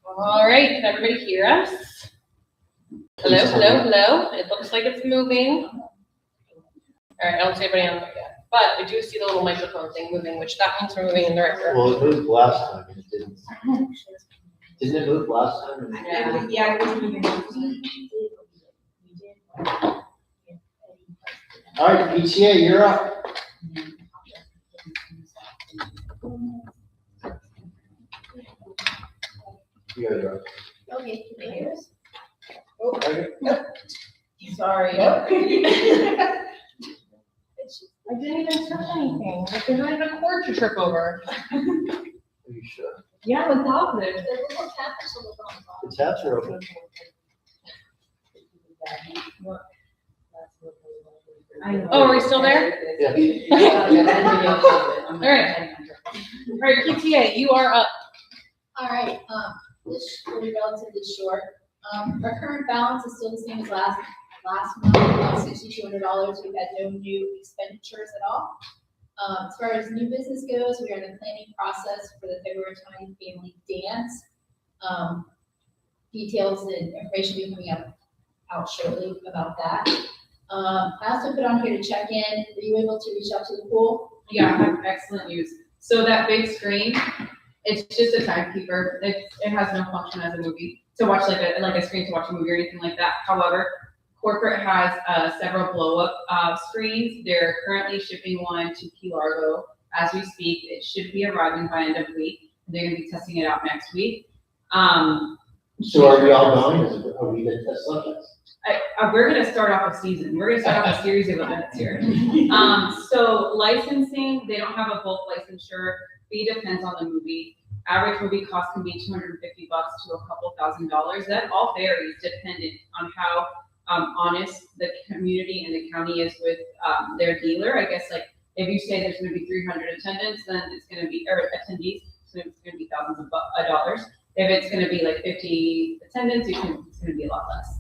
All right, can everybody hear us? Hello, hello, hello. It looks like it's moving. All right, I don't see anybody on there yet, but I do see the little microphone thing moving, which that means we're moving in the right direction. Well, it moved last time and it didn't. Didn't it move last time? Yeah, it was moving. All right, PTA, you're up. You got it, right. Okay, here's. Okay. Sorry. I didn't even touch anything. Like, there's not even a cord to trip over. Are you sure? Yeah, I'm positive. The little tap is on the bottom. The taps are open. Oh, are we still there? Yeah. All right. All right, PTA, you are up. All right, this will be relatively short. Our current balance is still the same as last month, about $6,200. We've had no new expenditures at all. As far as new business goes, we are in the planning process for the February 20th family dance. Details and information will be coming out shortly about that. I also put on here to check in. Were you able to reach out to the pool? Yeah, I have excellent news. So that big screen, it's just a timekeeper. It has no function as a movie to watch like a screen to watch a movie or anything like that. However, corporate has several blow-up screens. They're currently shipping one to Key Largo as we speak. It should be arriving by end of week. They're going to be testing it out next week. So are we all going? Are we the test subjects? We're going to start off a season. We're going to start off a series of events here. So licensing, they don't have a bulk licensure. Fee depends on the movie. Average movie cost can be $250 to a couple $1,000s. That all varies dependent on how honest the community and the county is with their dealer. I guess like if you say there's going to be 300 attendants, then it's going to be, or attendees, so it's going to be thousands of dollars. If it's going to be like 50 attendants, it's going to be a lot less.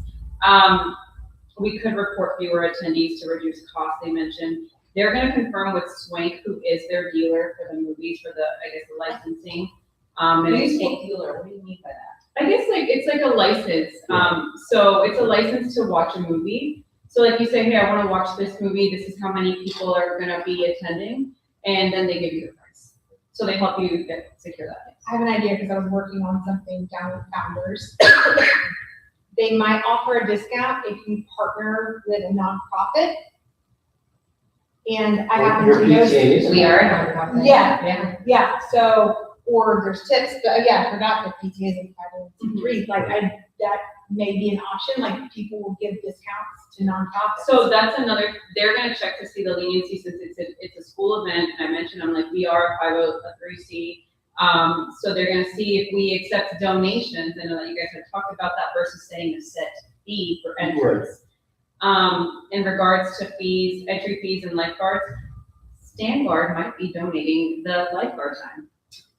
We could report fewer attendees to reduce costs. They mentioned they're going to confirm with Swank, who is their dealer for the movies, for the, I guess, the licensing. What do you say dealer? What do you mean by that? I guess like it's like a license. So it's a license to watch a movie. So like you say, hey, I want to watch this movie. This is how many people are going to be attending, and then they give you the price. So they help you secure that. I have an idea because I was working on something down with Founders. They might offer a discount if you partner with a nonprofit. And I happen to know. We are a nonprofit. Yeah. So, or there's tips, but yeah, I forgot that PTAs and 501c3s, like that may be an option, like people will give discounts to nonprofits. So that's another, they're going to check to see the leniency since it's a school event. And I mentioned, I'm like, we are a 503c. So they're going to see if we accept donations. I know that you guys have talked about that versus saying a set fee for entrance. In regards to fees, entry fees and lifeguards, Stand Guard might be donating the lifeguard time.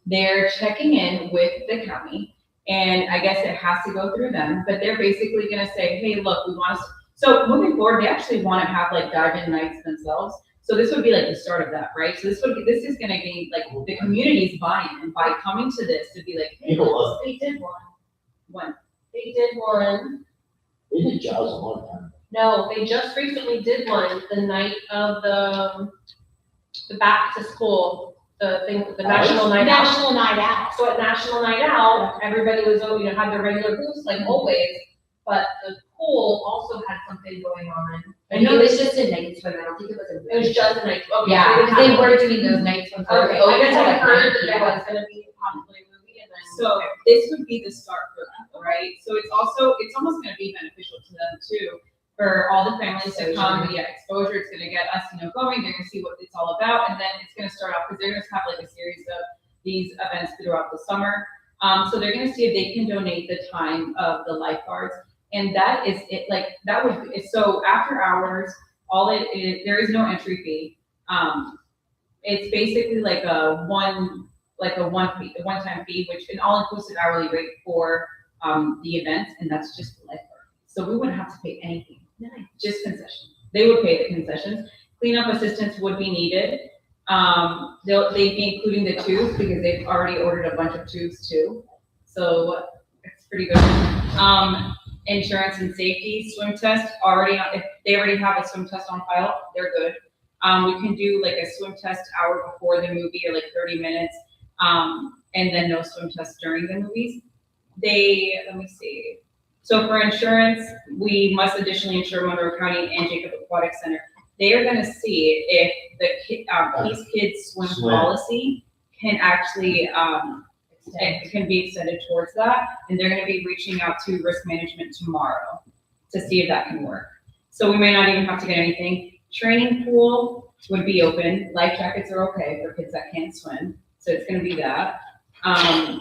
They're checking in with the county, and I guess it has to go through them, but they're basically going to say, hey, look, we want to, so moving forward, they actually want to have like dive-in nights themselves. So this would be like the start of that, right? So this is going to be like the community's buy-in, and by coming to this to be like, hey, They did one. when? They did one. They did Jaws a long time. No, they just recently did one the night of the back to school, the National Night Out. National Night Out. So at National Night Out, everybody was, had their regular booths like always, but the pool also had something going on. I know it's just a night swim. I don't think it was a. It was just a night. Okay, Yeah, so because they were doing those night swims. Okay, I guess I heard that there was gonna be possibly a movie and then. So this would be the start for them, right? So it's almost going to be beneficial to them too, for all the families to come, exposure. It's going to get us, going. They're going to see what it's all about, and then it's going to start off because they're going to have like a series of these events throughout the summer. So they're going to see if they can donate the time of the lifeguards, and that is it. Like that would so after hours, there is no entry fee. It's basically like a one-time fee, which an all-inclusive hourly rate for the event, and that's just the lifeguard. So we wouldn't have to pay anything. Just concessions. They would pay the concessions. Cleanup assistance would be needed. They'd be including the tubes because they've already ordered a bunch of tubes too. So pretty good. Insurance and safety, swim test, if they already have a swim test on file, they're good. We can do like a swim test hour before the movie or like 30 minutes, and then no swim test during the movies. Let me see. So for insurance, we must additionally insure Monroe County and Jacob Aquatic Center. They are gonna see if the Peace Kids swim policy can actually, it can be extended towards that, and they're gonna be reaching out to risk management tomorrow to see if that can work. So we may not even have to get anything. Training pool would be open. Life jackets are okay for kids that can't swim, so it's gonna be that.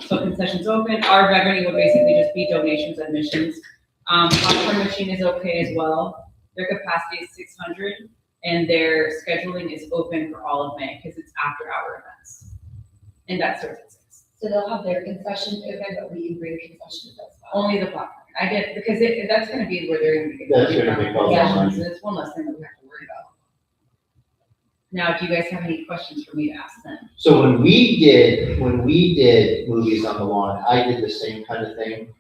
So concessions open. Our revenue would basically just be donations, admissions. Popcorn machine is okay as well. Their capacity is 600, and their scheduling is open for all of May because it's after hour events, and that starts at 6. So they'll have their concessions open, but we bring concessions as well. Only the popcorn. I get, because that's gonna be where they're gonna be. That's gonna be all the Yeah, money. so it's one less thing that we have to worry about. Now, do you guys have any questions for me to ask them? So when we did movies on the lawn, I did the same kind of thing.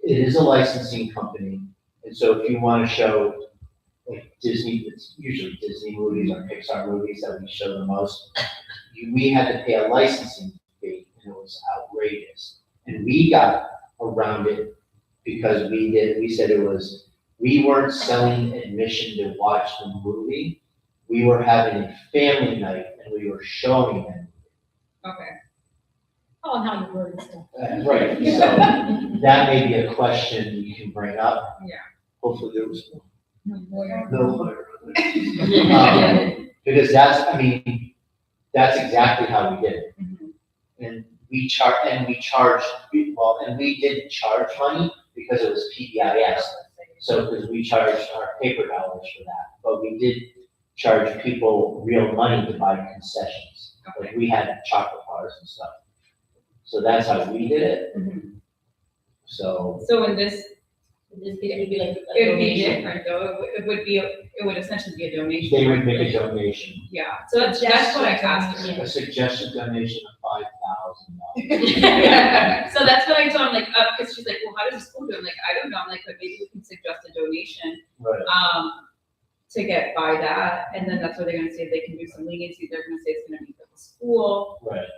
It is a licensing company, and so if you want to show like Disney, it's usually Disney movies or Pixar movies that we show the most. We had to pay a licensing fee, and it was outrageous. And we got around it because we said we weren't selling admission to watch the movie. We were having a family night and we were showing it. Okay. Oh, and how you word stuff. Right, so that may be a question you can bring up. Yeah. Hopefully there was No lawyer. no. Because that's exactly how we did it. And we didn't charge money because it was PBIS. So, because we charged our paper dollars for that, but we did charge people real money to buy concessions. Like we had chocolate bars and stuff. So that's how we did it. So. So in this, It would be like. it would be different though. It would essentially be a donation. They would make a donation. Yeah, so that's what I asked her. A suggested donation of $5,000. So that's what I told him, like, because she's like, well, how does the school do it? I'm like, I don't know. I'm like, but maybe we can suggest a donation, Right. to get by that. And then that's what they're gonna say, they can do some leniency. They're gonna say it's gonna be for the school. Right.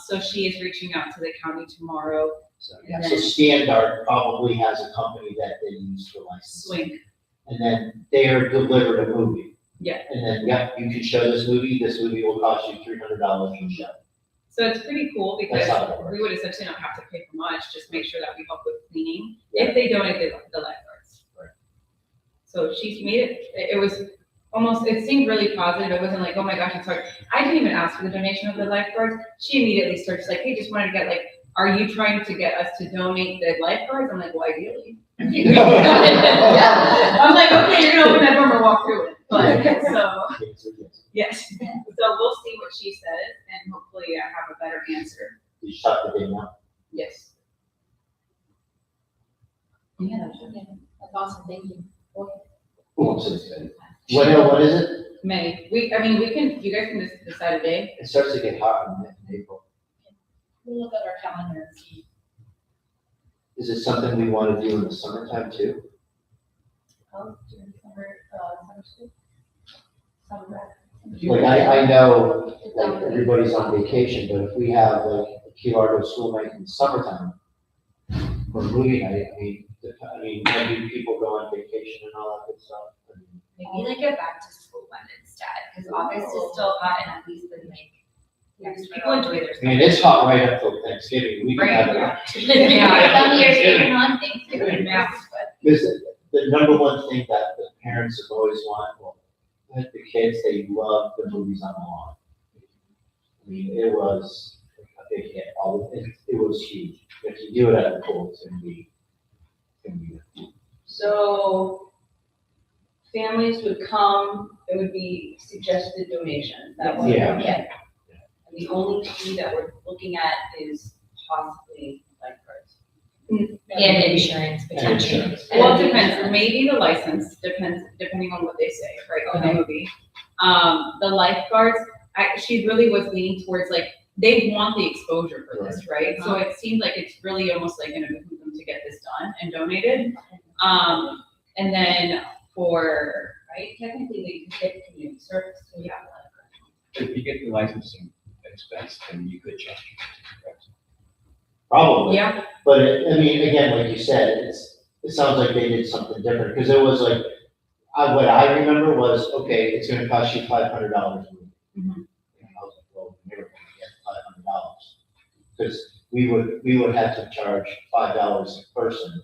So she is reaching out to the county tomorrow. So, yeah, so Standard probably has a company that they use for licensing. Swing. And then they are delivered a movie. Yeah. And then, you can show this movie will cost you $300 to show. So it's pretty cool because That's how it works. we would essentially not have to pay for much, just make sure that we help with cleaning, if they donate the lifeguards. Right. So she's made it, it was almost, it seemed really positive. It wasn't like, oh my gosh, it's hard. I didn't even ask for the donation of the lifeguards. She immediately starts like, hey, just wanted to get like, are you trying to get us to donate the lifeguards? I'm like, well, ideally. Yeah. I'm like, okay, you're gonna open that door and walk through it. But, so, yes. So we'll see what she says and hopefully I have a better answer. You shut the thing up. Yes. Yeah, that's awesome, thank you. What is it? May, you guys can just decide a day. It starts to get hot in April. We'll look at our calendar and see. Is it something we want to do in the summertime too? During summer school. Summer. Like, I know, like, everybody's on vacation, but if we have like a Key Largo school night in the summertime, or movie night, maybe people go on vacation and all that good stuff. Maybe like a back to school one instead, because August is still hot and at least then like, people enjoy their. I mean, it's hot right up till Thanksgiving. We can have it. Some years even on Thanksgiving. Yeah. Because the number one thing that the parents have always wanted, the kids, they love the movies on the lawn. I mean, it was a big hit. It was huge. If you do it at the pool, it's gonna be good. So families would come, it would be suggested donation. That way. Yeah. And the only fee that we're looking at is possibly lifeguards. And insurance potentially. insurance. Well, it depends, maybe the license, depending on what they say, right, for the movie. The lifeguards, she really was leaning towards like they want the exposure for this, right? So it seems like it's really almost like gonna behoove them to get this done and donated. And then for, right, technically they could get community service, so yeah. If you get the licensing expense, then you could charge. Probably. Yeah. But I mean, again, like you said, it sounds like they did something different, because it was like, what I remember was, okay, it's gonna cost you $500 a week. Mhm. And I was like, well, we never gonna get $500. Because we would have to charge $5 a person,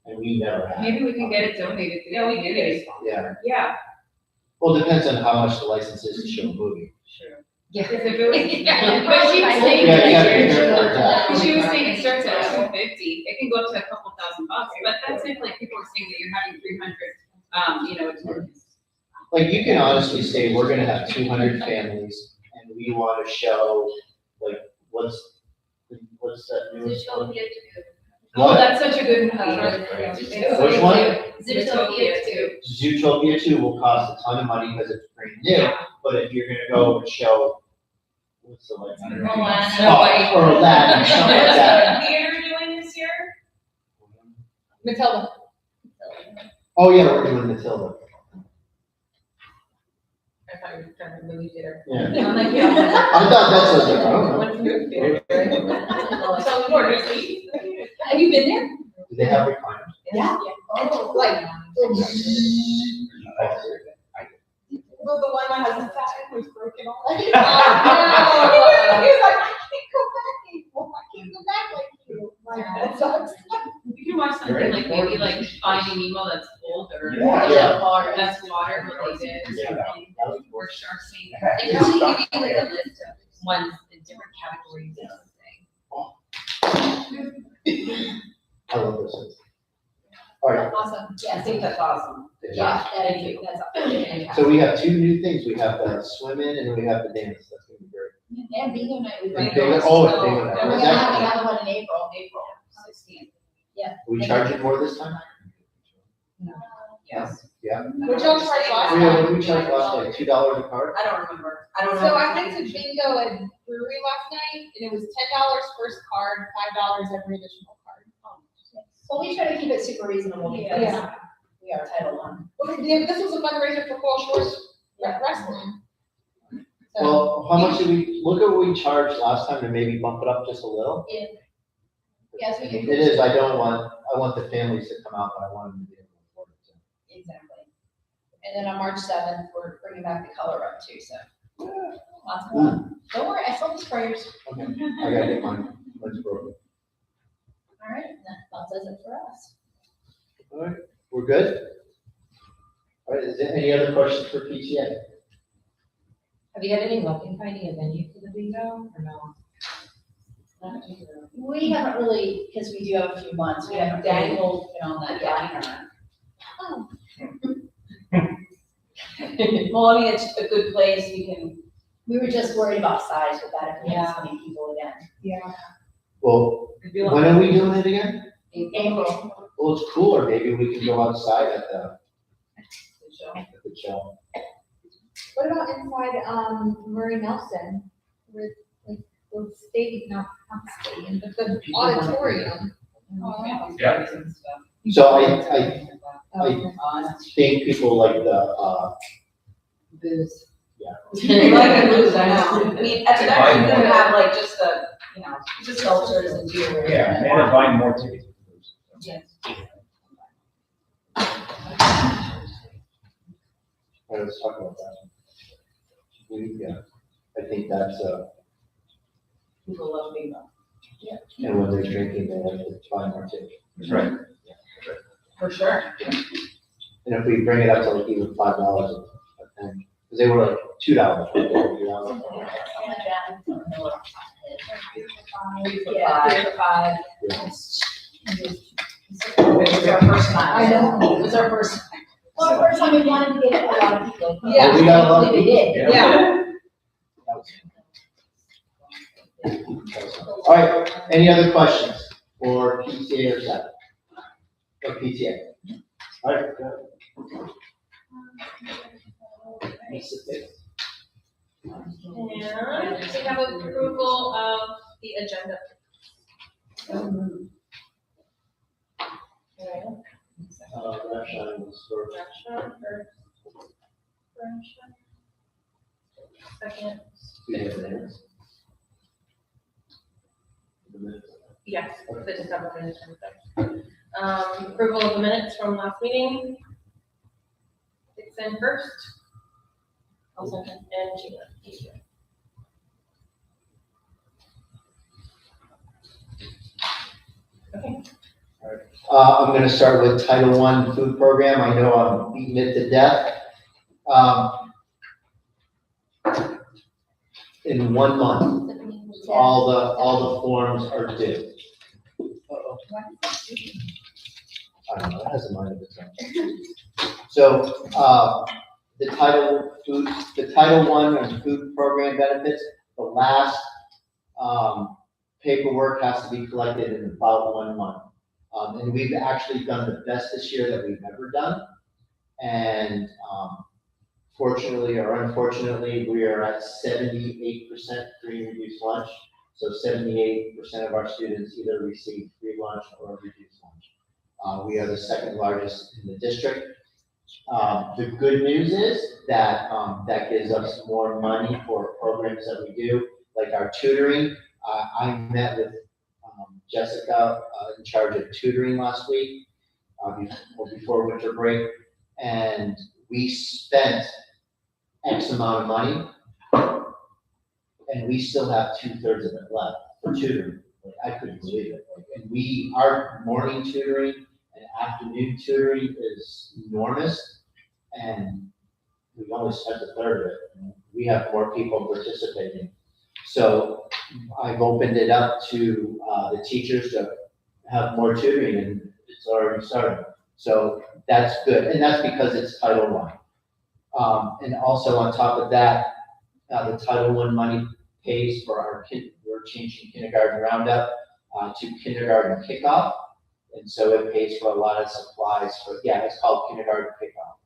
and we never had. Maybe we can get it donated to the community. Yeah, Yeah. well, it depends on how much the license is to show a movie. Sure. Yeah. Because if it was, Yeah. but she was saying, Yeah, you gotta be careful with that. because she was saying it starts at $250, it can go up to a couple $1,000, but that's if like people are saying that you're having 300, attendance. Like, you can honestly say, we're gonna have 200 families, and we wanna show, like, what's that newest one? Oh, What? that's such a good movie. Which one? Zootopia 2. Zootopia 2 will cost a ton of money because it's brand new, but if you're gonna go and show, what's the like? Oh, or Aladdin, something like that. What's the theater doing this year? Matilda. Oh, yeah, we're doing Matilda. I thought you were talking about movie theater. Yeah. I'm like, yeah. I thought that's what they're, I don't know. What's movie theater? So, more to see. Have you been there? Do they have recliners? Yeah. Oh, like, well, the one that has the satin was broken all. Oh, He was like, I can't go back anymore. I can't go back like you. Like, that sucks. You can watch something like maybe like Finding Nemo that's older. Yeah. That's water related. Yeah. Or Shark Tank. It can only give you like a list of ones in different categories of thing. I love those things. All right, Awesome, I yes, think that's awesome. yeah, that is, that's. so we have two new things. We have the swim in and we have the dance. That's gonna be great. And bingo night, we've And got. bingo- oh, and bingo night. We're Was gonna that- have another one in April. 16th. We charging more this time? Yes. Yeah. What y'all charge last Oh, yeah, time? what did we charge last, like $2 a card? I don't remember. I don't know. So I went to bingo at brewery last night, and it was $10 first card, $5 every additional card. Well, we try to keep it super reasonable because Yeah. we are Title I. Well, this was a fundraiser for Fall Shores Wrestling. So, Well, how much did we, look at what we charged last time and maybe bump it up just a little? Yes, we can. It is, I want the families to come out, but I want them to be able to afford it too. Exactly. And then on March 7th, we're bringing back the color up too, so. Lots of fun. Don't worry, I saw the sprayers. Okay, I gotta get mine, mine's broken. All right, that does it for us. All right, we're good? All right, is there any other questions for PTA? Have you had any luck in finding a venue for the bingo or no? We haven't really, because we do have a few months, we haven't dangled on that yet. Oh. Well, I mean, it's a good place, you can. We were just worried about size with that, if we had Yeah. so many people again. yeah. Well, when are we doing it again? In April. Well, it's cooler, maybe we can go outside at the show. What about inside, Murray Nelson with, like, the stadium, not stadium, but the auditorium? Yeah. So I think people like the, Booze. Yeah. You like the booze, I know. I mean, at the time, you could have like just the, just seltzers and beer. Yeah, and they're buying more tickets. Yes. let's talk about that. Yeah, I think that's, People love bingo. and when they're drinking, they like to buy more tickets. That's right. For sure. And if we bring it up to like even $5 a thing, because they were like $2. Yeah, 3 for 5. Yeah. It was our first time. I know. It was our first time. Well, the first time we wanted to get a lot of people. Yeah. We got a lot of We did. Yeah. All right, any other questions for PTA or staff? Or PTA? All right, go ahead. And we have approval of the agenda. Okay. Rashad was for. Rashad first. Second. Yes, the December minutes. Approval of the minutes from last meeting. Dixon first. I'll second. And Gina. Okay. I'm gonna start with Title I food program. I know I'm beating it to death. In 1 month, all the forms are due. Uh-oh. I don't know, it has a mind of its own. So, the Title I and food program benefits, the last, paperwork has to be collected in about 1 month. And we've actually done the best this year that we've ever done. And, fortunately or unfortunately, we are at 78% free reduced lunch. So 78% of our students either receive free lunch or reduced lunch. We are the second largest in the district. The good news is that that gives us more money for programs that we do, like our tutoring. I met with Jessica in charge of tutoring last week, before winter break, and we spent X amount of money, and we still have 2/3 of it left for tutoring. Like, I couldn't believe it. Like, and our morning tutoring and afternoon tutoring is enormous, and we only spent 1/3 of it. And we have more people participating. So I've opened it up to the teachers to have more tutoring, and it's already started. So that's good, and that's because it's Title I. And also on top of that, the Title I money pays for we're changing kindergarten roundup to kindergarten kickoff. And so it pays for a lot of supplies it's called kindergarten kickoff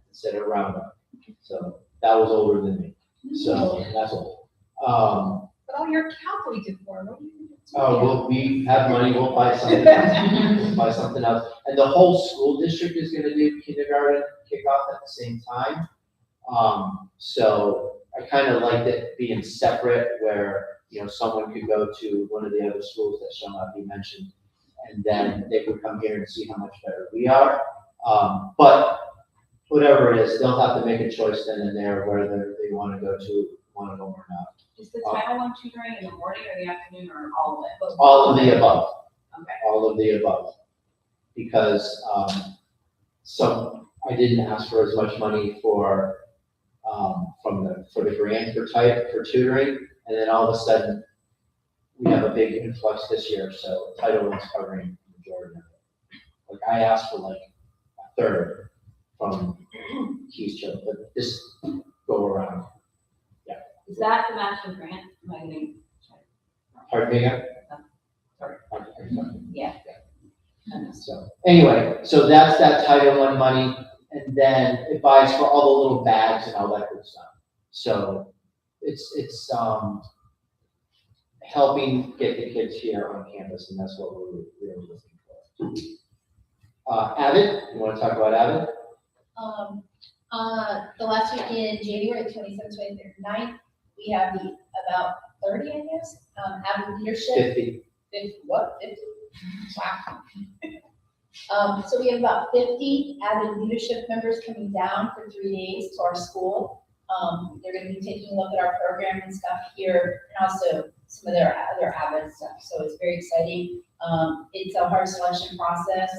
instead of roundup. So that was older than me. So that's old. But all your counts we did for, what do you do? Well, we have money, we'll buy something else. We'll buy something else. And the whole school district is gonna do kindergarten kickoff at the same time. So I kind of liked it being separate where, someone could go to one of the other schools that shall not be mentioned, and then they would come here and see how much better we are. But whatever it is, they'll have to make a choice then and there whether they want to go to one of them or not. Is the Title I tutoring in the morning or the afternoon or all of it? All of the above. Okay. All of the above. Because, I didn't ask for as much money for the grant for tutoring, and then all of a sudden, we have a big influx this year, so Title I's covering the majority of it. Like, I asked for like 1/3 from Keys Chill, but this go around. Is that the matching grant? Am I getting? Pardon me again? Sorry. Yeah. So, anyway, so that's that Title I money, and then it buys for all the little bags and all that good stuff. So, it's helping get the kids here on campus, and that's what we're really looking for. Avid, you wanna talk about Avid? The last week in January, 27th, 23rd, 9th, we have about 30, I guess, Avid leadership. 50. 50, what, 50? Wow. So we have about 50 Avid leadership members coming down for 3 days to our school. They're gonna be taking a look at our program and stuff here, and also some of their other Avid stuff, so it's very exciting. It's a hard selection process.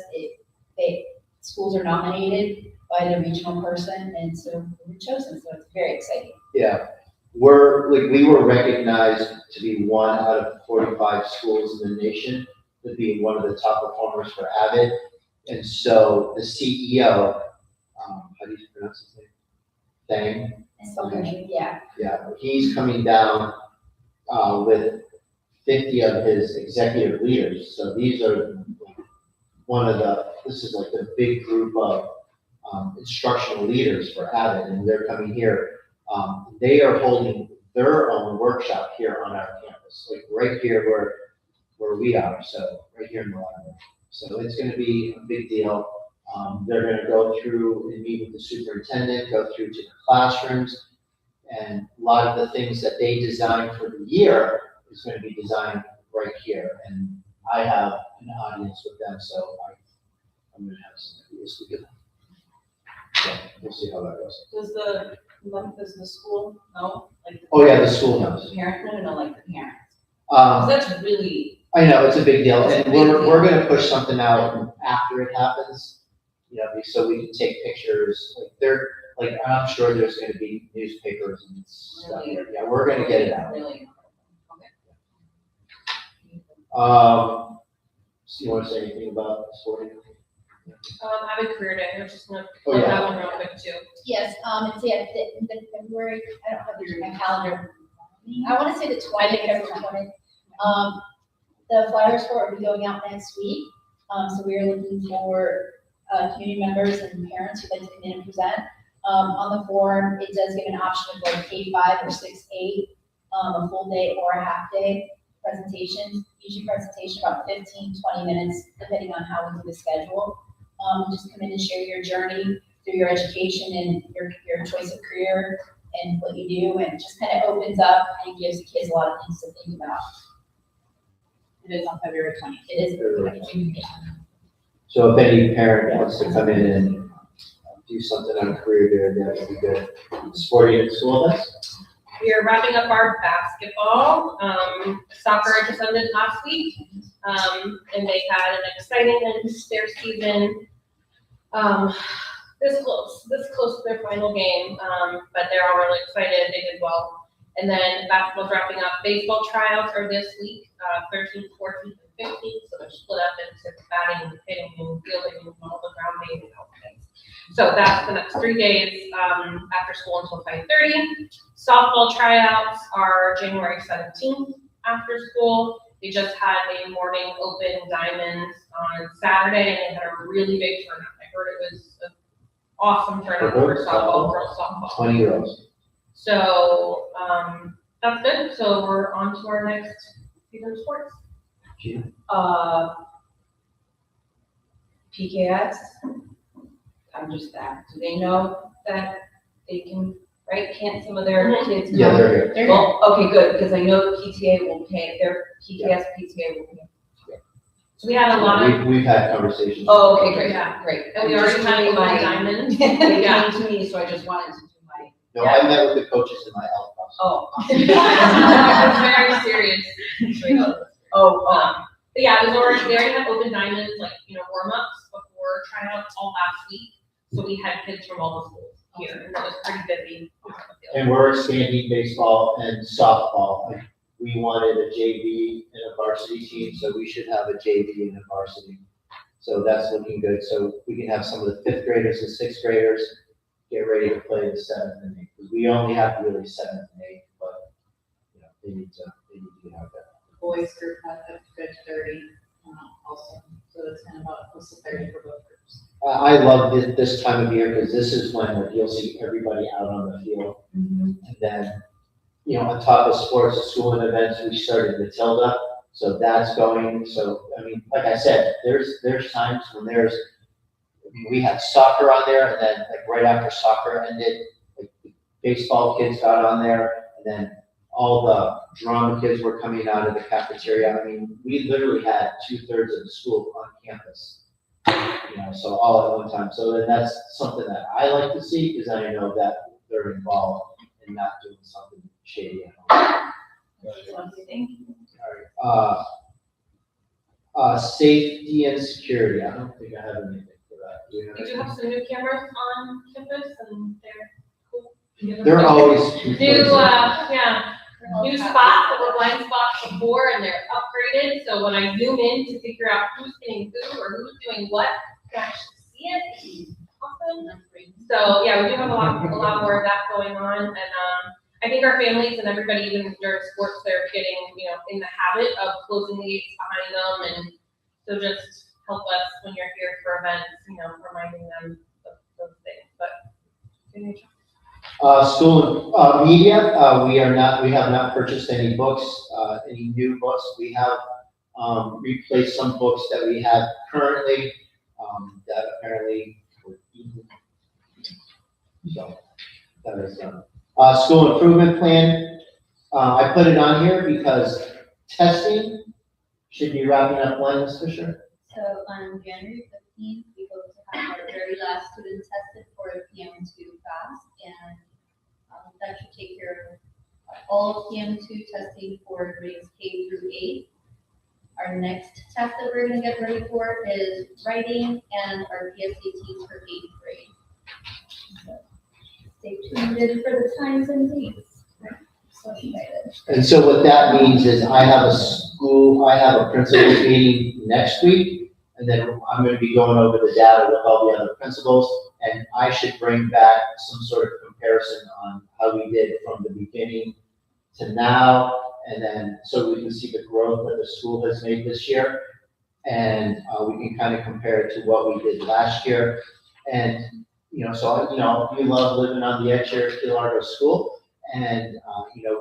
Schools are nominated by the regional person, and so we're chosen, so it's very exciting. Yeah, we were recognized to be one out of 45 schools in the nation to be one of the top performers for Avid. And so the CEO, how do you pronounce his name? Thang? Yeah. Yeah, he's coming down with 50 of his executive leaders. So these are this is like the big group of instructional leaders for Avid, and they're coming here. They are holding their own workshop here on our campus, like right here where we are, so right here in the library. So it's gonna be a big deal. They're gonna go through and meet with the superintendent, go through to the classrooms, and a lot of the things that they designed for the year is gonna be designed right here. And I have an audience with them, so I'm gonna have some ideas to give them. So we'll see how that goes. Does the school know, like? Oh, yeah, the school knows. The parent, no, like the parents. 'Cause that's really, I know, it's a big deal, It's a and big we're deal. gonna push something out after it happens, so we can take pictures, I'm sure there's gonna be newspapers and stuff. Really? Yeah, we're gonna get it out. really, okay. So you wanna say anything about sporting? I have a career day, I'm just gonna Oh, plug yeah. that one real quick too. Yes, it's the February, I don't have it in my calendar. I wanna say the 20th, February 20th. The flyers for it will be going out next week. So we are looking for, community members and parents who'd like to come in and present. On the form, it does give an option of like K-5 or 6-8, a full day or a half day presentation. Usually presentation about 15, 20 minutes, depending on how we do the schedule. Just come in and share your journey through your education and your choice of career and what you do, and just kind of opens up and gives the kids a lot of things to think about. It is on February 20th. It is February 20th. So if any parent wants to come in and do something on career day, that would be good. Sporting at school, that's? We are wrapping up our basketball. Soccer just ended last week, and they had an exciting end to their season. This close to their final game, but they're all really excited. They did well. And then basketball's wrapping up. Baseball tryouts are this week, 13th, 14th, and 15th. So they're split up into batting and hitting and fielding and all the grounding and all things. So that's the next 3 days after school until 5:30. Softball tryouts are January 17th after school. They just had a morning open diamonds on Saturday, and they had a really big turnout. I heard it was an awesome turnout for softball, girls softball. 20 girls. So that's good. So we're on to our next season of sports. Gina? PKS, I'm just that, do they know that they can, right, can't some of their kids come? Yeah, they're here. Well, okay, good, because I know PTA will pay, their PTA will pay. So we had a lot of, We've had conversations. Oh, okay, great, Yeah. great. and we already had open diamonds. They Yeah. came to me, so I just wanted to do my, No, I met with the coaches in my health process. oh. It's very serious. Oh, But yeah, it was already, they already had open diamonds, like, warm-ups before tryouts all last week. So we had kids from all the schools here, and that was pretty busy. And we're expanding baseball and softball. Like, we wanted a JV and a varsity team, so we should have a JV and a varsity. So that's looking good. So we can have some of the 5th graders and 6th graders get ready to play the 7th and 8th. Because we only have really 7th and 8th, but they need to get out there. Boys group has a good 30 also, so it's kind of about close to 30 for both groups. I love this time of year because this is when you'll see everybody out on the field. And then, on top of sports, school and events, we started Matilda, so that's going. So, like I said, there's times when we had soccer on there, and then like right after soccer ended, like baseball kids got on there, and then all the drama kids were coming out of the cafeteria. We literally had 2/3 of the school on campus. So all at one time. So then that's something that I like to see because I know that they're involved and not doing something shady at home. All right. Safety and security. I don't think I have anything for that. Do you have We do anything? have some new cameras on campus, and they're cool. They're always New, new spots that were blind spots before, and they're upgraded, so when I zoom in to figure out who's getting who or who's doing what, I can actually see it, which is awesome. So, yeah, we do have a lot more of that going on, and, I think our families and everybody, even during sports, they're getting, in the habit of closing the gates behind them, and so just help us when you're here for events, reminding them of those things, but. School, media, we have not purchased any books, any new books. We have, replaced some books that we have currently, that apparently were eaten. So, that is, school improvement plan, I put it on here because testing should be wrapping up when, Ms. Fisher? So on January 15th, we hope to have our very last student tested for a PM2 class, and that should take care of all PM2 testing for grades K through 8. Our next test that we're gonna get ready for is writing and our PSATs for 8th grade. So stay tuned in for the times and dates. So excited. And so what that means is I have a principals meeting next week, and then I'm gonna be going over the data with all the other principals, and I should bring back some sort of comparison on how we did from the beginning to now, and then, so we can see the growth that the school has made this year, and we can kind of compare it to what we did last year. And, so, we love living on the edge here at Key Largo School, and,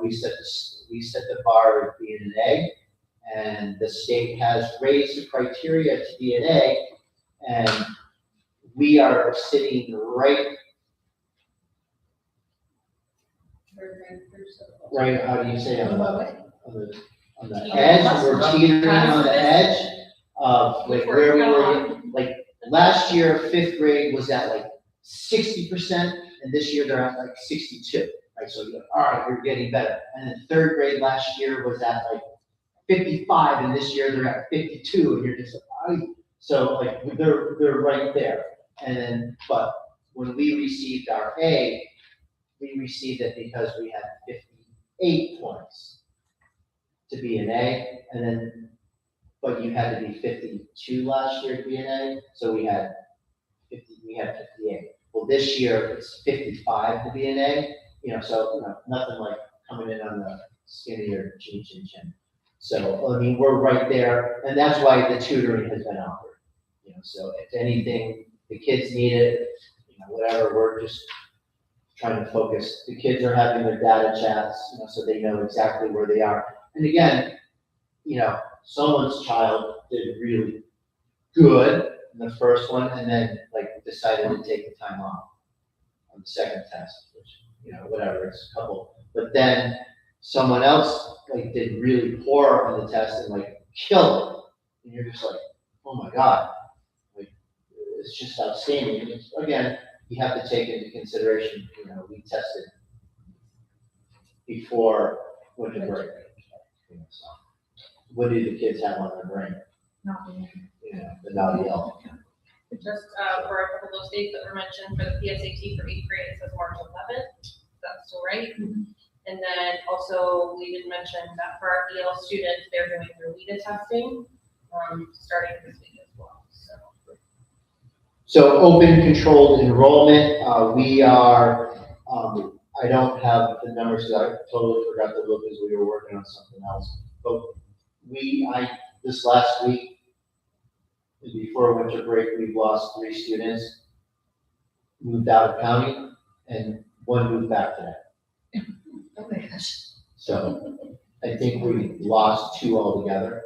we set the bar at being an A, and the state has raised the criteria to be an A, and we are sitting right, how do you say, on the edge, we're teetering on the edge of like where we were, like last year, 5th grade was at like 60%, and this year they're at like 62, right? So you're, all right, you're getting better. And then 3rd grade last year was at like 55, and this year they're at 52, and you're just like, oh. So like they're right there. And then, but when we received our A, we received it because we had 58 points to be an A, and then, but you had to be 52 last year to be an A, so we had 58. Well, this year it's 55 to be an A, so, nothing like coming in on the skin of your chin. So, I mean, we're right there, and that's why the tutoring has been offered. So if anything, the kids need it, whatever, we're just trying to focus. The kids are having their data chats, so they know exactly where they are. And again, someone's child did really good in the first one, and then like decided to take the time off on the second test, which, whatever, it's a couple. But then someone else like did really poor on the test and like killed it. And you're just like, oh my God, like it's just outstanding. It's, again, you have to take into consideration, we tested before winter break. So what do the kids have on their brain? Nothing. The naughty elf. Just for a couple of those dates that were mentioned for the PSAT for 8th grade, it says March 11th. That's still right. And then also we did mention that for our EL students, they're doing their WIDA testing, starting this week as well. So open controlled enrollment, we are, I don't have the numbers, I totally forgot to look as we were working on something else. But this last week, before winter break, we've lost 3 students, moved out of county, and 1 moved back today. Oh my gosh. So I think we lost 2 altogether.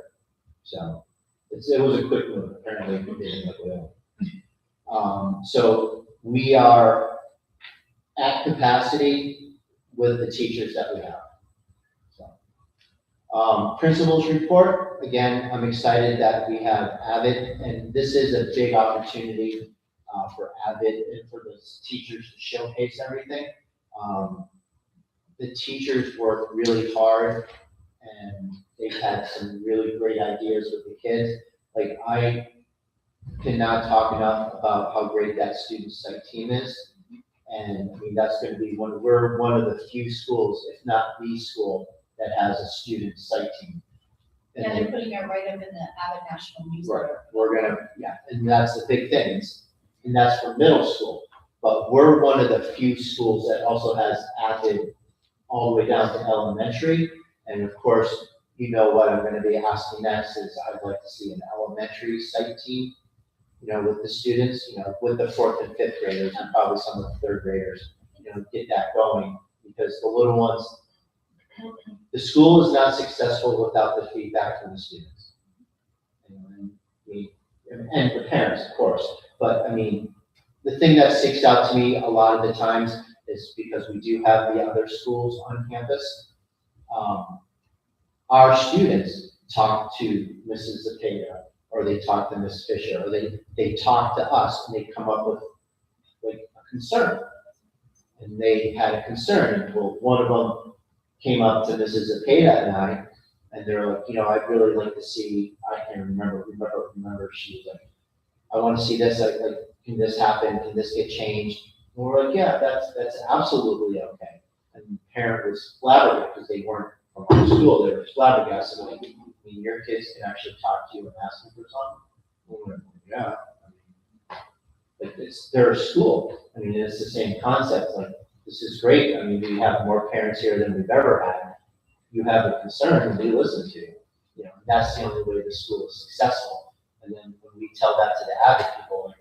So it was a quick move, apparently we didn't look well. So we are at capacity with the teachers that we have. So, principals report, again, I'm excited that we have Avid, and this is a big opportunity for Avid and for the teachers to showcase everything. The teachers work really hard, and they've had some really great ideas with the kids. Like, I cannot talk enough about how great that student site team is. And I mean, that's going to be we're one of the few schools, if not the school, that has a student site team. And Yeah, they're putting it right up in the Avid National Right, newsletter. we're gonna, and that's the big thing, and that's for middle school. But we're one of the few schools that also has Avid all the way down to elementary. And of course, what I'm gonna be asking next is I'd like to see an elementary site team, with the students, with the 4th and 5th graders and probably some of the 3rd graders, get that going, because the little ones, the school is not successful without the feedback from the students. And the parents, of course, but I mean, the thing that sticks out to me a lot of the times is because we do have the other schools on campus. Our students talk to Mrs. Zapata, or they talk to Ms. Fisher, or they talk to us, and they come up with like a concern. And they had a concern, and well, one of them came up to Mrs. Zapata and I, and they're like, I'd really like to see, I can remember, she was like, I want to see this, like, can this happen, can this get changed? And we're like, yeah, that's absolutely okay. And the parent was flabbergasted, because they weren't from our school, they were flabbergasted, like, your kids can actually talk to you and ask you for something? And we're like, yeah. Like, they're a school, it's the same concept, like, this is great, we have more parents here than we've ever had. You have a concern, and we listen to you, and that's the only way the school is successful. And then when we tell that to the adult people,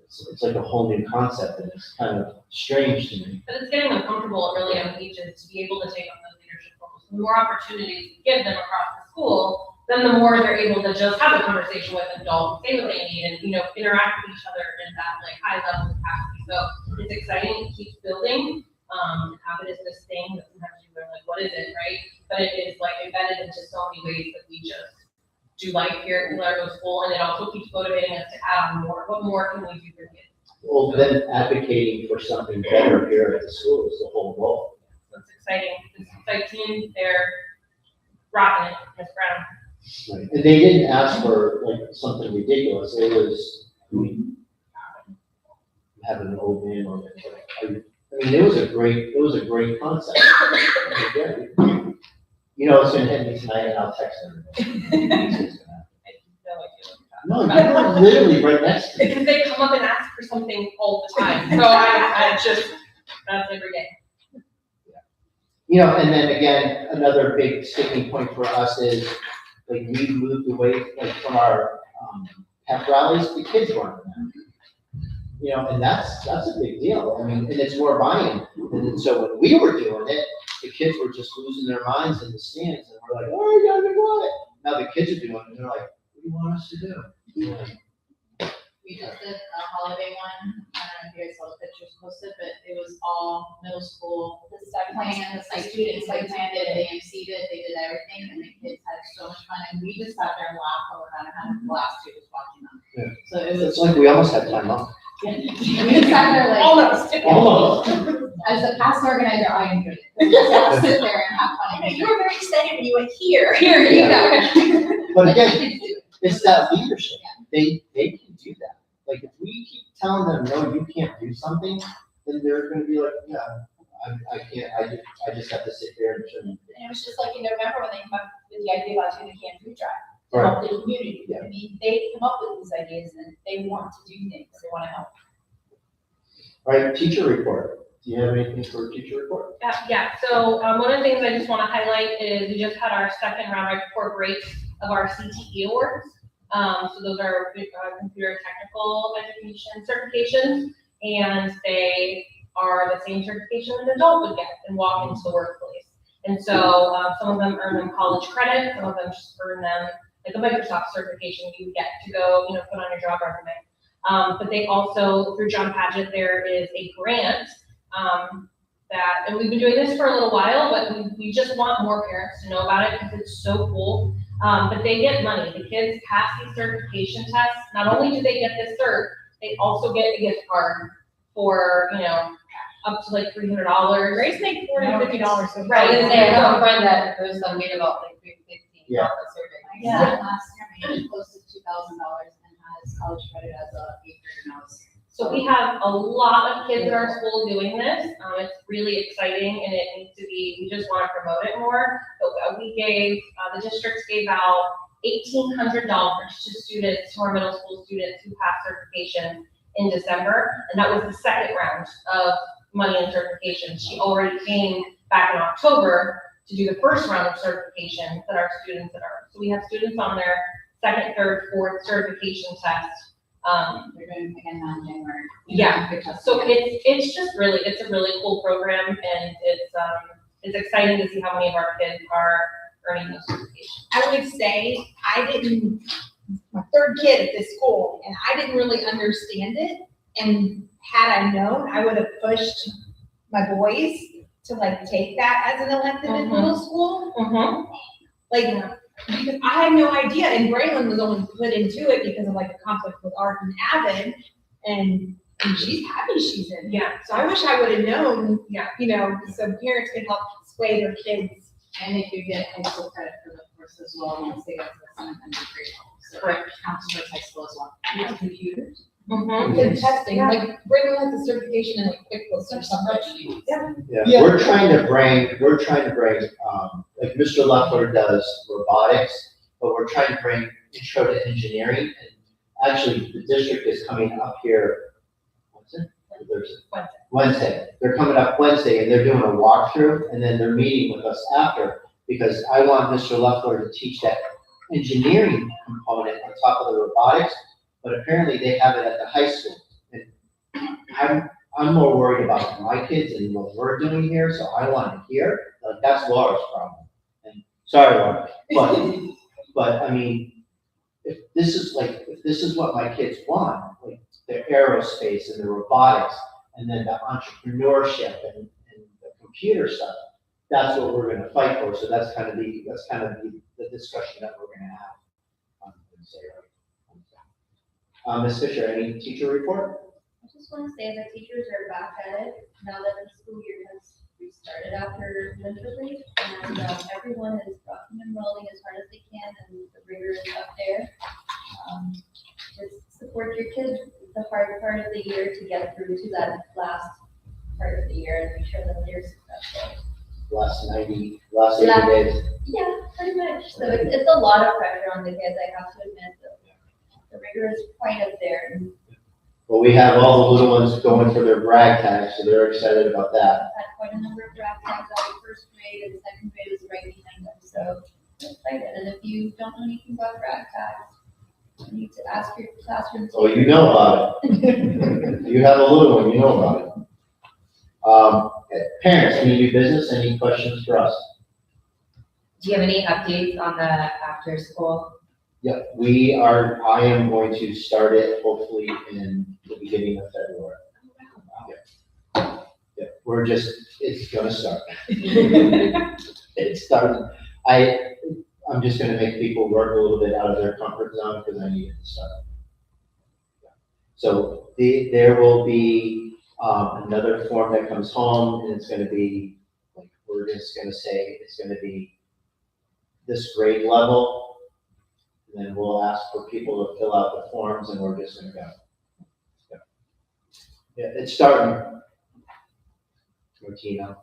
it's like a whole new concept, and it's kind of strange to me. But it's getting them comfortable at really young ages to be able to take on those leadership roles. The more opportunities you give them across the school, then the more they're able to just have a conversation with adults, say what they need, and interact with each other in that high level capacity. So it's exciting, it keeps building. Habit is this thing that sometimes you learn, what is it, right? But it is embedded into so many ways that we just do life here at Largo School, and it also keeps motivating us to add on more. What more can we do for kids? Well, then advocating for something better here at the school is the whole goal. So it's exciting. This site team, they're rocking it, Ms. Brown. Right. And they didn't ask for something ridiculous. It was, having an old man on it. It was a great concept. It's gonna hit me tonight, and I'll text them. No, you're literally right next to me. Because they come up and ask for something all the time. So I just, that's every day. And then again, another big sticking point for us is, we moved away, from our pep rallies, the kids weren't there. And that's a big deal. And it's more buy-in. And so when we were doing it, the kids were just losing their minds in the stands, and we're like, oh, yeah, we want it. Now the kids are doing it, and they're like, what do you want us to do? We just did a holiday one, I don't know if you guys saw the pictures posted, but it was all middle school. The site plan, the students planned it, they emceed it, they did everything, and the kids had so much fun, and we just sat there and laughed all the time, and had a blast too, just watching them. Yeah. So it was. It's like we almost had time off. We just sat there Almost. As a past organizer, I enjoyed it. Just have to sit there and have fun. You were very excited when you went here. Here you go. But again, it's that leadership. They can do that. If we keep telling them, no, you can't do something, then they're going to be like, yeah, I can't, I just have to sit there and chill. And it was just in November when they came up with the idea about doing a camp food drive to Right. help the community. Yeah. They come up with these ideas and they want to do things, they want to help. All right, teacher report. Do you have anything for a teacher report? Yeah. So one of the things I just want to highlight is we just had our second round right before break of our CTE awards. So those are computer technical education certifications, and they are the same certification an adult would get and walk into the workplace. And so some of them earn them college credit, some of them just earn them like a Microsoft certification you get to go, put on your job resume. But they also, through John Padgett, there is a grant and we've been doing this for a little while, but we just want more parents to know about it because it's so cool. But they get money. The kids pass these certification tests. Not only do they get this cert, they also get a gift card for, up to $300. Raise make $40-50. Right. I have a friend that goes on made about $350 Yeah. off the survey. Yeah. Last year, made close to $2,000 and has college credit as a eighth grader now. So we have a lot of kids in our school doing this. It's really exciting, and it needs to be, we just want to promote it more. But we gave, the districts gave out $1,800 to students, to our middle school students who passed certification in December. And that was the second round of money and certification. She already came back in October to do the first round of certification that our students that are. So we have students on their second, third, fourth certification test They're doing again now in January. Yeah, Good job. so it's just really, it's a really cool program, and it's exciting to see how many of our kids are earning those certifications. I would say my third kid at this school, and I didn't really understand it. And had I known, I would have pushed my boys to like take that as an elective in middle school. Like, because I had no idea, and Braylon was only put into it because of like a conflict with Art and Avid, and she's happy she's in. Yeah. So I wish I would have known, Yeah. you know, so parents could help sway their kids. And if you get high school credit for the course as well, once they go to the summit and grade. So Correct. counts towards high school as well. You have computers. Good testing, like Braylon has a certification in like QuickBooks or something. Yeah, we're trying to bring, like Mr. Leffler does robotics, but we're trying to bring intro to engineering. And actually, the district is coming up here, what's it? Wednesday. They're coming up Wednesday, and they're doing a walkthrough, and then they're meeting with us after, because I want Mr. Leffler to teach that engineering component on top of the robotics, but apparently they have it at the high school. And I'm more worried about my kids and what we're doing here, so I want it here. Like, that's Laura's problem. And sorry, Laura, but I mean, if this is what my kids want, like the aerospace and the robotics, and then the entrepreneurship and the computer stuff, that's what we're gonna fight for. So that's kind of the discussion that we're gonna have on Wednesday, right? Ms. Fisher, any teacher report? I just want to say that teachers are back at it now that the school year has restarted after winter break, and everyone has gotten enrolling as hard as they can, and the rigor is up there. Just support your kids. It's the hard part of the year to get through to that last part of the year and make sure that they're successful. Last 80 days. Yeah, pretty much. So it's a lot of pressure on the kids, I have to admit. The rigor is quite up there. Well, we have all the little ones going for their brag tags, so they're excited about that. I've had quite a number of draft tags out of first grade, and second grade is right behind them, so I'm excited. And if you don't know anything about draft tags, you need to ask your classroom. Oh, you know about it. You have a little one, you know about it. Parents, any new business, any questions for us? Do you have any updates on the after school? Yeah, I am going to start it hopefully in the beginning of February. Yeah, it's gonna start. It's starting. I'm just gonna make people work a little bit out of their comfort zone because I need it to start. So there will be another form that comes home, and it's gonna be, like, we're just gonna say it's gonna be this grade level. And then we'll ask for people to fill out the forms, and we're just gonna go. Yeah, it's starting. Martina.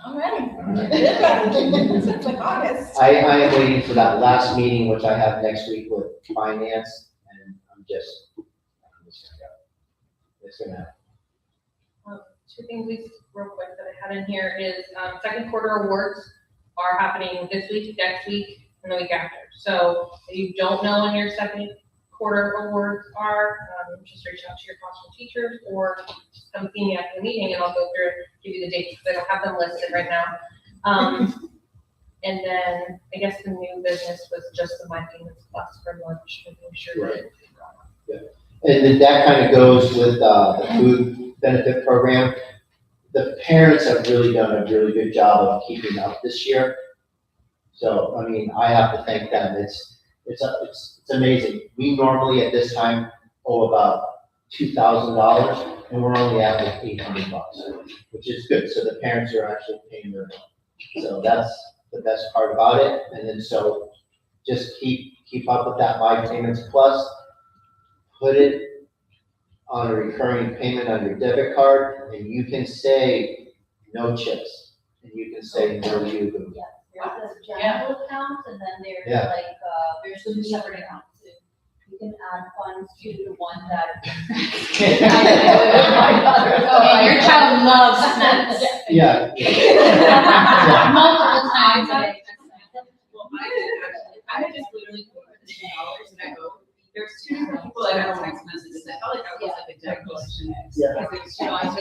All right. Alright. It's like August. I am waiting for that last meeting, which I have next week with finance, and I'm just gonna go. It's gonna happen. Two things real quick that I had in here is, second quarter awards are happening this week, next week, and the week after. So if you don't know when your second quarter awards are, just reach out to your classroom teachers or just come see me after the meeting, and I'll go through, give you the dates, because I don't have them listed right now. And then I guess the new business was just the My Payments Plus for lunch, making sure that it's brought up. And then that kind of goes with the food benefit program. The parents have really done a really good job of keeping up this year. So, I mean, I have to thank them. It's amazing. We normally at this time owe about $2,000, and we're only at like $800, which is good. So the parents are actually paying their bill. So that's the best part about it. And then so just keep up with that My Payments Plus. Put it on a recurring payment on your debit card, and you can say no chips, and you can say no Yugo. There's a general account, and then there's there's two separate accounts. You can add funds to the one that. Your child loves snacks. Yeah. Multiple times. Well, I had just literally $400, and I go, there's two different people that got text messages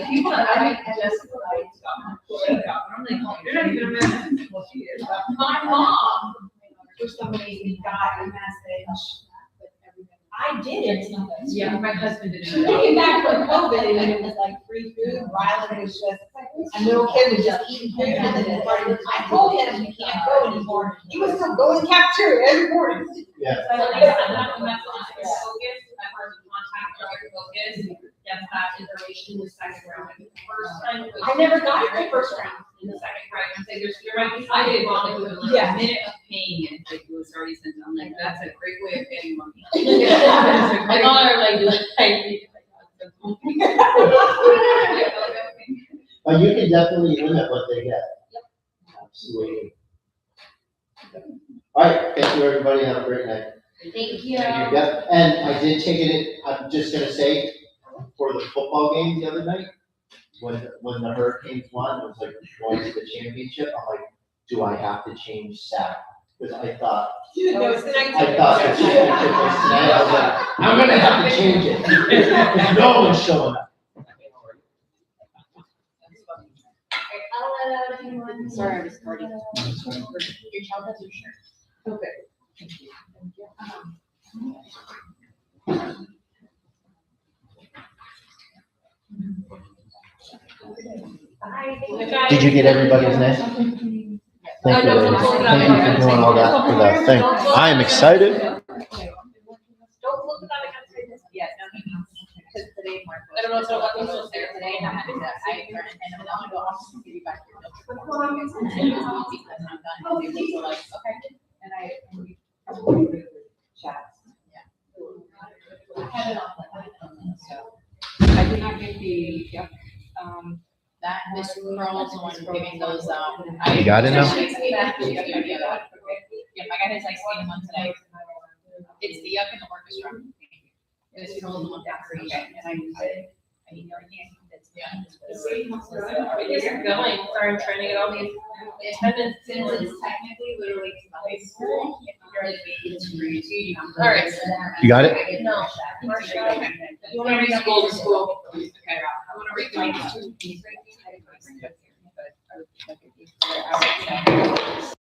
people that I just like, I'm like, you're not even a man. Well, she is. My mom, for some reason, got a message. I did it. Yeah, my husband did Came back from COVID and it was like free food. Rylan was just, a little kid was just eating food. And then I told him he can't go anymore. He was still going to the cafeteria every morning. Yeah. So like I said, that message is focus, that person contact, or focus, gets that information in the second round. The first time. it was- I never got it the first round. In the second round, and say, you're right, I did wrong, it was like Yeah. a minute of paying it, like it was already sent, I'm like, that's a great way of getting money. I thought I was But you can definitely limit what they get. Absolutely. All right, thank you, everybody, have a great night. Thank you. Yep, and I did take it, I'm just gonna say, for the football game the other night, when the Hurricanes won, it was like going to the championship, I'm like, do I have to change SAC? Because I thought the championship was tonight, I was like, I'm gonna have to change it, because no one's showing up. I'll let out anyone. Sorry, I was recording. Your child has your shirt. Okay. Did you get everybody's name? Thank you, ladies. Thank you for doing all that for that thing. I am excited. Don't look at that against this yet, no. Because today, Mark. I don't know what's up with those there today, and I had to, and I'm gonna go off and give you back your notes. Because I'm done, and they were like, okay, and I. Chats. Yeah. I had it on, so. I did not get the, That, Miss Pearl's the one giving those, You got it now? Yeah, I got his ice cream one today. It's the yuck in the orchestra. Miss Pearl's the one down for you, and I used it. I need your hand. It isn't going, sorry, I'm trying to get all these attendance. Since it's technically literally to the high school, you're like, it's free. All right. You got it? No. Marsha, You wanna read school to school? Okay, I wanna read my two.